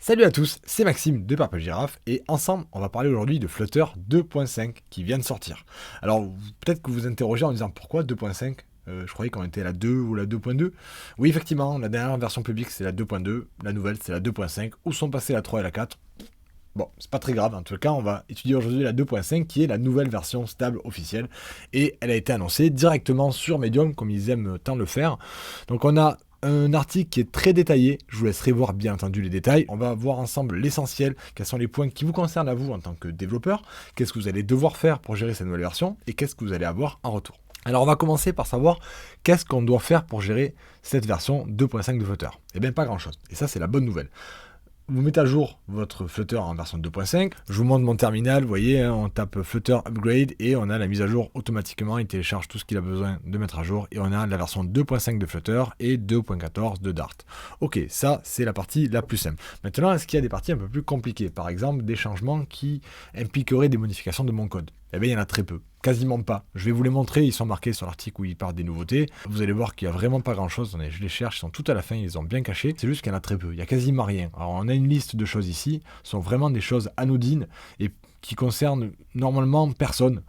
Salut à tous, c'est Maxime de Purple Giraffe et ensemble on va parler aujourd'hui de Flutter 2.5 qui vient de sortir. Alors peut-être que vous vous interrogez en disant pourquoi 2.5 je croyais qu'on était à la 2 ou la 2.2. Oui effectivement, la dernière version publique c'est la 2.2, la nouvelle c'est la 2.5, où sont passées la 3 et la 4. Bon, c'est pas très grave, en tout cas, on va étudier aujourd'hui la 2.5 qui est la nouvelle version stable officielle et elle a été annoncée directement sur Medium comme ils aiment tant le faire. Donc on a un article qui est très détaillé, je vous laisserai voir bien entendu les détails. On va voir ensemble l'essentiel, quels sont les points qui vous concernent à vous en tant que développeur, qu'est-ce que vous allez devoir faire pour gérer cette nouvelle version et qu'est-ce que vous allez avoir en retour. Alors on va commencer par savoir qu'est-ce qu'on doit faire pour gérer cette version 2.5 de Flutter. Eh bien pas grand chose, et ça c'est la bonne nouvelle. Vous mettez à jour votre Flutter en version 2.5. Je vous montre mon terminal, vous voyez, on tape Flutter Upgrade et on a la mise à jour automatiquement. Il télécharge tout ce qu'il a besoin de mettre à jour et on a la version 2.5 de Flutter et 2.14 de Dart. Ok, ça c'est la partie la plus simple. Maintenant, est-ce qu'il y a des parties un peu plus compliquées? Par exemple, des changements qui impliqueraient des modifications de mon code? Eh bien, il y en a très peu. Quasiment pas. Je vais vous les montrer, ils sont marqués sur l'article où ils parlent des nouveautés. Vous allez voir qu'il n'y a vraiment pas grand chose. Je les cherche, ils sont tout à la fin, ils les ont bien cachés. C'est juste qu'il y en a très peu, il n'y a quasiment rien. Alors on a une liste de choses ici, ce sont vraiment des choses anodines et qui concernent normalement personne,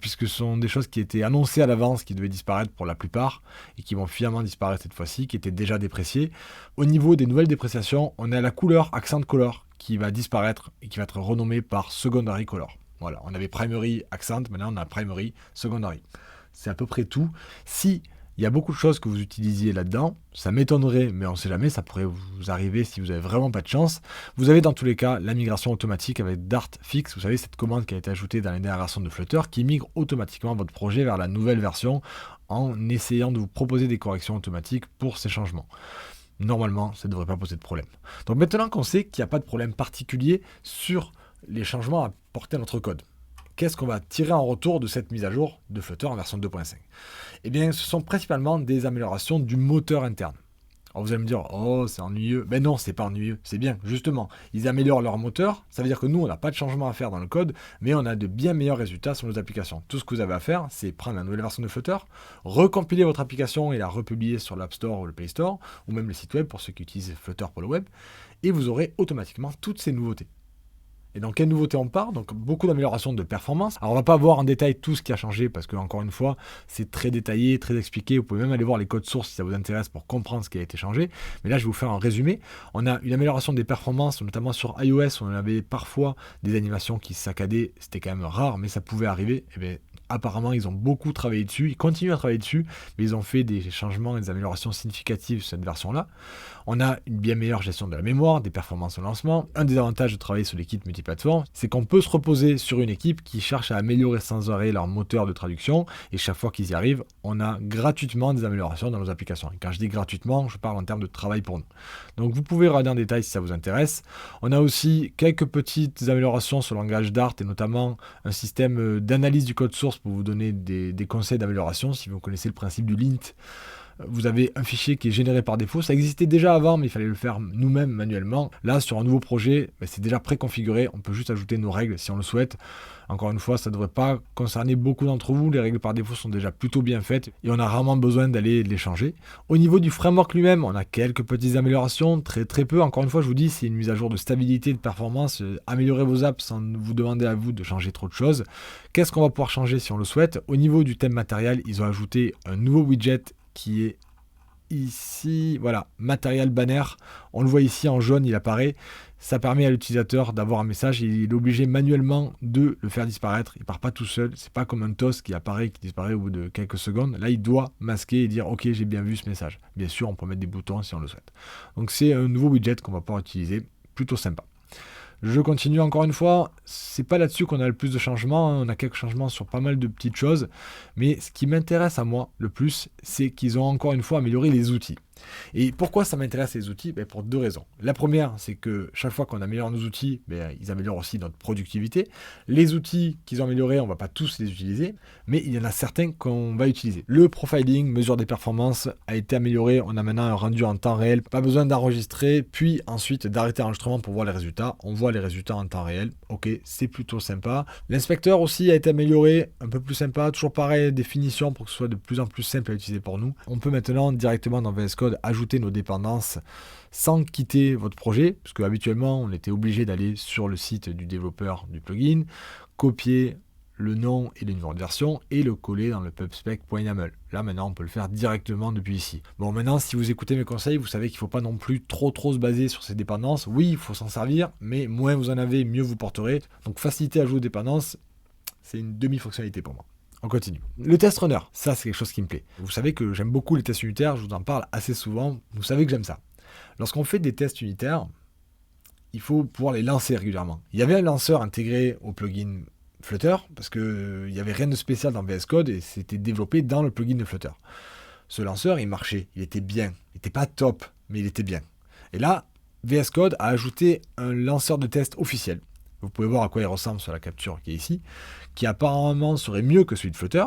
puisque ce sont des choses qui étaient annoncées à l'avance, qui devaient disparaître pour la plupart, et qui vont finalement disparaître cette fois-ci, qui étaient déjà dépréciées. Au niveau des nouvelles dépréciations, on a la couleur Accent Color qui va disparaître et qui va être renommée par Secondary Color. Voilà, on avait Primary Accent, maintenant on a Primary Secondary. C'est à peu près tout. Si il y a beaucoup de choses que vous utilisiez là-dedans, ça m'étonnerait, mais on ne sait jamais, ça pourrait vous arriver si vous avez vraiment pas de chance. Vous avez dans tous les cas la migration automatique avec Dart Fix, vous savez cette commande qui a été ajoutée dans les dernières versions de Flutter, qui migre automatiquement votre projet vers la nouvelle version en essayant de vous proposer des corrections automatiques pour ces changements. Normalement, ça ne devrait pas poser de problème. Donc maintenant qu'on sait qu'il n'y a pas de problème particulier sur les changements à porter à notre code, qu'est-ce qu'on va tirer en retour de cette mise à jour de Flutter en version 2.5? Eh bien, ce sont principalement des améliorations du moteur interne. Alors vous allez me dire, oh c'est ennuyeux. Ben non, c'est pas ennuyeux, c'est bien, justement. Ils améliorent leur moteur, ça veut dire que nous, on n'a pas de changement à faire dans le code, mais on a de bien meilleurs résultats sur nos applications. Tout ce que vous avez à faire, c'est prendre la nouvelle version de Flutter, recompiler votre application et la republier sur l'App Store ou le Play Store, ou même les sites web pour ceux qui utilisent Flutter pour le web, et vous aurez automatiquement toutes ces nouveautés. Et dans quelle nouveauté on part? Donc beaucoup d'améliorations de performance. Alors on va pas voir en détail tout ce qui a changé parce que encore une fois c'est très détaillé, très expliqué. Vous pouvez même aller voir les codes sources si ça vous intéresse pour comprendre ce qui a été changé. Mais là je vais vous faire un résumé. On a une amélioration des performances, notamment sur iOS. On avait parfois des animations qui saccadaient. C'était quand même rare, mais ça pouvait arriver. Et bien apparemment ils ont beaucoup travaillé dessus. Ils continuent à travailler dessus, mais ils ont fait des changements et des améliorations significatives sur cette version-là. On a une bien meilleure gestion de la mémoire, des performances au lancement. Un des avantages de travailler sur les kits multiplateformes, c'est qu'on peut se reposer sur une équipe qui cherche à améliorer sans arrêt leur moteur de traduction. Et chaque fois qu'ils y arrivent, on a gratuitement des améliorations dans nos applications. Et quand je dis gratuitement, je parle en termes de travail pour nous. Donc vous pouvez regarder en détail si ça vous intéresse. On a aussi quelques petites améliorations sur le langage Dart et notamment un système d'analyse du code source pour vous donner des conseils d'amélioration. Si vous connaissez le principe du lint, vous avez un fichier qui est généré par défaut. Ça existait déjà avant, mais il fallait le faire nous-mêmes manuellement. Là, sur un nouveau projet, c'est déjà préconfiguré. On peut juste ajouter nos règles si on le souhaite. Encore une fois, ça ne devrait pas concerner beaucoup d'entre vous. Les règles par défaut sont déjà plutôt bien faites et on a rarement besoin d'aller les changer. Au niveau du framework lui-même, on a quelques petites améliorations, très peu. Encore une fois, je vous dis, c'est une mise à jour de stabilité, de performance. Améliorer vos apps sans vous demander à vous de changer trop de choses. Qu'est-ce qu'on va pouvoir changer si on le souhaite? Au niveau du thème matériel, ils ont ajouté un nouveau widget qui est ici, voilà, Material Banner. On le voit ici en jaune, il apparaît. Ça permet à l'utilisateur d'avoir un message et il est obligé manuellement de le faire disparaître. Il part pas tout seul. C'est pas comme un toast qui apparaît, qui disparaît au bout de quelques secondes. Là, il doit masquer et dire OK, j'ai bien vu ce message. Bien sûr, on peut mettre des boutons si on le souhaite. Donc c'est un nouveau widget qu'on va pouvoir utiliser. Plutôt sympa. Je continue encore une fois, c'est pas là-dessus qu'on a le plus de changements, on a quelques changements sur pas mal de petites choses, mais ce qui m'intéresse à moi le plus, c'est qu'ils ont encore une fois amélioré les outils. Et pourquoi ça m'intéresse les outils? Pour deux raisons. La première, c'est que chaque fois qu'on améliore nos outils, ils améliorent aussi notre productivité. Les outils qu'ils ont améliorés, on ne va pas tous les utiliser, mais il y en a certains qu'on va utiliser. Le profiling, mesure des performances, a été amélioré. On a maintenant un rendu en temps réel. Pas besoin d'enregistrer, puis ensuite d'arrêter l'enregistrement pour voir les résultats. On voit les résultats en temps réel. Ok, c'est plutôt sympa. L'inspecteur aussi a été amélioré, un peu plus sympa. Toujours pareil, définition pour que ce soit de plus en plus simple à utiliser pour nous. On peut maintenant directement dans VS Code Code ajouter nos dépendances sans quitter votre projet, parce qu'habituellement, on était obligé d'aller sur le site du développeur du plugin, copier le nom et le numéro de version et le coller dans le pubspec.yaml. Là, maintenant, on peut le faire directement depuis ici. Bon, maintenant, si vous écoutez mes conseils, vous savez qu'il ne faut pas non plus trop se baser sur ces dépendances. Oui, il faut s'en servir, mais moins vous en avez, mieux vous porterez. Donc, faciliter ajout aux dépendances, c'est une demi-fonctionnalité pour moi. On continue. Le test runner, ça, c'est quelque chose qui me plaît. Vous savez que j'aime beaucoup les tests unitaires, je vous en parle assez souvent. Vous savez que j'aime ça. Lorsqu'on fait des tests unitaires, il faut pouvoir les lancer régulièrement. Il y avait un lanceur intégré au plugin Flutter, parce qu'il n'y avait rien de spécial dans VS Code et c'était développé dans le plugin de Flutter. Ce lanceur, il marchait, il était bien. Il n'était pas top, mais il était bien. Et là, VS Code a ajouté un lanceur de test officiel. Vous pouvez voir à quoi il ressemble sur la capture qui est ici, qui apparemment serait mieux que celui de Flutter.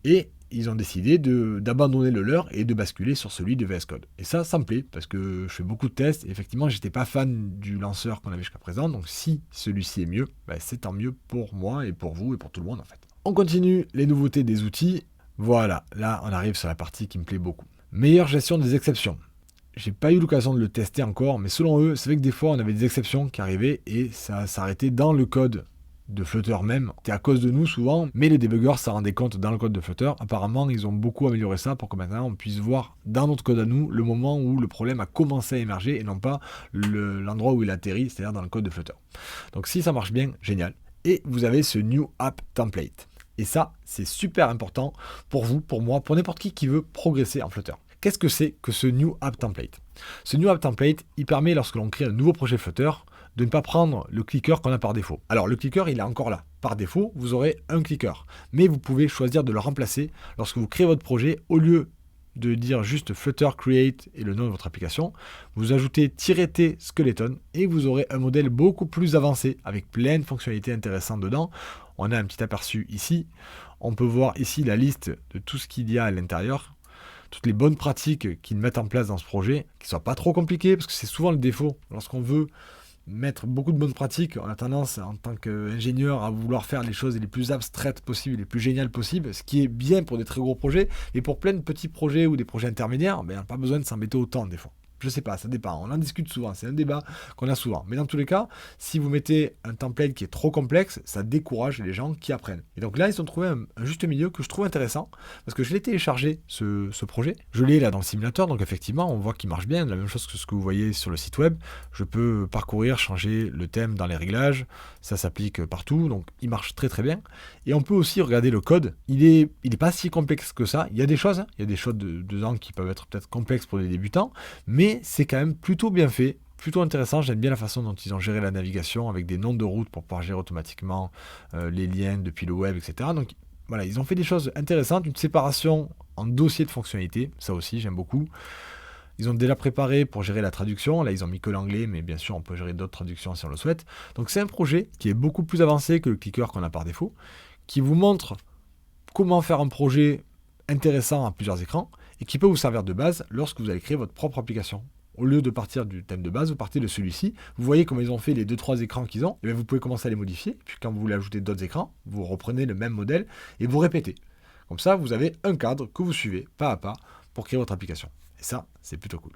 Et ils ont décidé d'abandonner le leur et de basculer sur celui de VS Code. Et ça me plaît, parce que je fais beaucoup de tests, et effectivement, j'étais pas fan du lanceur qu'on avait jusqu'à présent, donc si celui-ci est mieux, c'est tant mieux pour moi, et pour vous, et pour tout le monde en fait. On continue les nouveautés des outils. Voilà, là, on arrive sur la partie qui me plaît beaucoup. Meilleure gestion des exceptions. J'ai pas eu l'occasion de le tester encore, mais selon eux, c'est vrai que des fois, on avait des exceptions qui arrivaient, et ça s'arrêtait dans le code de Flutter même, c'était à cause de nous souvent, mais les débuggers s'en rendaient compte dans le code de Flutter. Apparemment, ils ont beaucoup amélioré ça pour que maintenant on puisse voir dans notre code à nous le moment où le problème a commencé à émerger et non pas l'endroit où il atterrit, c'est-à-dire dans le code de Flutter. Donc si ça marche bien, génial. Et vous avez ce New App Template. Et ça, c'est super important pour vous, pour moi, pour n'importe qui veut progresser en Flutter. Qu'est-ce que c'est que ce New App Template? Ce New App Template, il permet, lorsque l'on crée un nouveau projet Flutter, de ne pas prendre le clicker qu'on a par défaut. Alors le clicker, il est encore là. Par défaut, vous aurez un clicker. Mais vous pouvez choisir de le remplacer lorsque vous créez votre projet. Au lieu de dire juste Flutter Create et le nom de votre application, vous ajoutez -t skeleton et vous aurez un modèle beaucoup plus avancé avec plein de fonctionnalités intéressantes dedans. On a un petit aperçu ici. On peut voir ici la liste de tout ce qu'il y a à l'intérieur. Toutes les bonnes pratiques qu'ils mettent en place dans ce projet, qui ne soient pas trop compliquées, parce que c'est souvent le défaut. Lorsqu'on veut mettre beaucoup de bonnes pratiques, on a tendance en tant qu'ingénieur à vouloir faire les choses les plus abstraites possibles, les plus géniales possibles, ce qui est bien pour des très gros projets, et pour plein de petits projets ou des projets intermédiaires, on n'a pas besoin de s'embêter autant des fois. Je sais pas, ça dépend, on en discute souvent, c'est un débat qu'on a souvent. Mais dans tous les cas, si vous mettez un template qui est trop complexe, ça décourage les gens qui apprennent. Et donc là, ils ont trouvé un juste milieu que je trouve intéressant, parce que je l'ai téléchargé, ce projet. Je l'ai là dans le simulateur, donc effectivement, on voit qu'il marche bien, la même chose que ce que vous voyez sur le site web. Je peux parcourir, changer le thème dans les réglages, ça s'applique partout, donc il marche très très bien. Et on peut aussi regarder le code, il est pas si complexe que ça, il y a des choses, il y a des choses dedans qui peuvent être peut-être complexes pour les débutants, mais c'est quand même plutôt bien fait, plutôt intéressant. J'aime bien la façon dont ils ont géré la navigation avec des noms de routes pour pouvoir gérer automatiquement les liens depuis le web, etc. Donc voilà, ils ont fait des choses intéressantes, une séparation en dossier de fonctionnalités, ça aussi j'aime beaucoup. Ils ont déjà préparé pour gérer la traduction, là ils ont mis que l'anglais, mais bien sûr on peut gérer d'autres traductions si on le souhaite. Donc c'est un projet qui est beaucoup plus avancé que le clicker qu'on a par défaut, qui vous montre comment faire un projet intéressant à plusieurs écrans, et qui peut vous servir de base lorsque vous allez créer votre propre application. Au lieu de partir du thème de base, vous partez de celui-ci. Vous voyez comment ils ont fait les 2-3 écrans qu'ils ont, et bien vous pouvez commencer à les modifier, puis quand vous voulez ajouter d'autres écrans, vous reprenez le même modèle et vous répétez. Comme ça, vous avez un cadre que vous suivez pas à pas pour créer votre application. Et ça, c'est plutôt cool.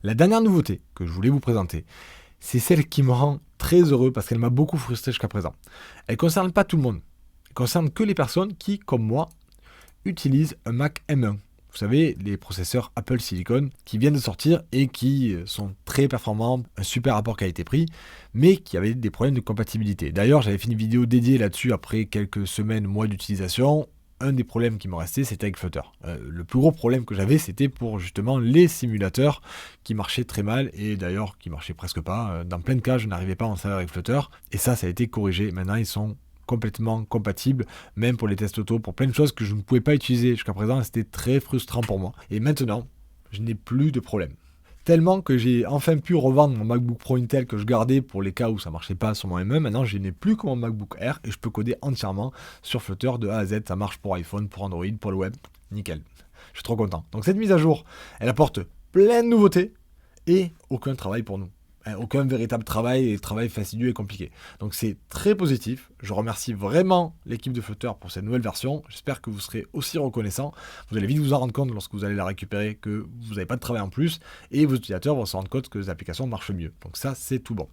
La dernière nouveauté que je voulais vous présenter, c'est celle qui me rend très heureux parce qu'elle m'a beaucoup frustré jusqu'à présent. Elle ne concerne pas tout le monde. Elle concerne que les personnes qui, comme moi, utilisent un Mac M1. Vous savez, les processeurs Apple Silicon qui viennent de sortir et qui sont très performants, un super rapport qualité-prix, mais qui avaient des problèmes de compatibilité. D'ailleurs, j'avais fait une vidéo dédiée là-dessus après quelques semaines, mois d'utilisation. Un des problèmes qui me restait, c'était avec Flutter. Le plus gros problème que j'avais, c'était pour justement les simulateurs qui marchaient très mal et d'ailleurs qui marchaient presque pas. Dans plein de cas, je n'arrivais pas à en servir avec Flutter et ça a été corrigé. Maintenant, ils sont complètement compatible, même pour les tests auto, pour plein de choses que je ne pouvais pas utiliser jusqu'à présent, c'était très frustrant pour moi. Et maintenant, je n'ai plus de problème. Tellement que j'ai enfin pu revendre mon MacBook Pro Intel que je gardais pour les cas où ça ne marchait pas sur mon M1. Maintenant, je n'ai plus que mon MacBook Air et je peux coder entièrement sur Flutter de A à Z. Ça marche pour iPhone, pour Android, pour le web. Nickel. Je suis trop content. Donc cette mise à jour, elle apporte plein de nouveautés et aucun travail pour nous. aucun véritable travail et travail fastidieux et compliqué. Donc c'est très positif. Je remercie vraiment l'équipe de Flutter pour cette nouvelle version. J'espère que vous serez aussi reconnaissant. Vous allez vite vous en rendre compte lorsque vous allez la récupérer que vous n'avez pas de travail en plus et vos utilisateurs vont se rendre compte que les applications marchent mieux. Donc ça, c'est tout bon.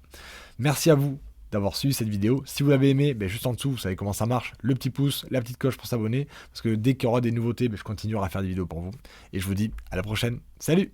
Merci à vous d'avoir suivi cette vidéo. Si vous l'avez aimé, juste en dessous, vous savez comment ça marche, le petit pouce, la petite cloche pour s'abonner, parce que dès qu'il y aura des nouveautés, je continuerai à faire des vidéos pour vous. Et je vous dis à la prochaine. Salut!